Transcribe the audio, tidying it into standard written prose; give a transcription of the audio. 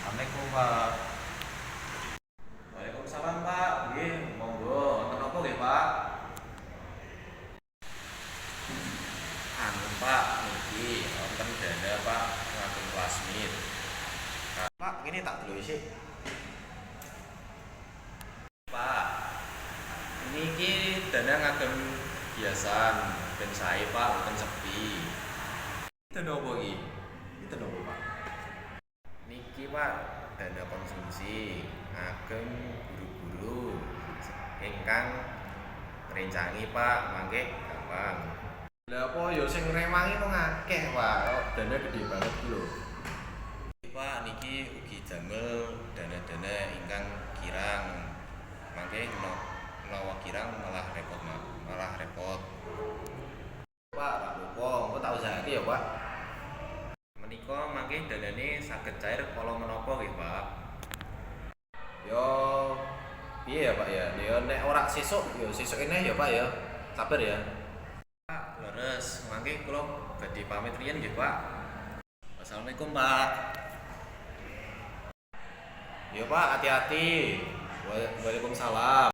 Assalamualaikum Pak. Waalaikumsalam Pak. Nggih, monggo. Wonten apa nggih Pak? Pak, niki wonten dana Pak ngagem plasmid. Pak, ini tak dulu sih. Pak, niki dana ngagem biasan ben sae Pak, mboten sepi. Dana apa iki? Itu nopo Pak? Niki Pak, dana konsumsi ngagem guru-guru ingkang ngrencangi Pak, mangke gampang. Lah apa ya sing ngrewangi mung akeh Pak, kok dana gede banget iki lho. Pak, niki ugi damel dana-dana ingkang kirang. Mangke menawa kirang malah repot. Pak, tak apa, engko tak usahake ya Pak. Menika mangke danane saged cair kala menapa nggih Pak? Yo piye ya Pak ya? Yo nek ora sesuk yo sesuk eneh ya Pak ya. Sabar ya. Pak, leres. Mangke kula badhe pamit riyen nggih Pak. Wassalamualaikum Pak. Yo Pak, hati-hati. Waalaikumsalam.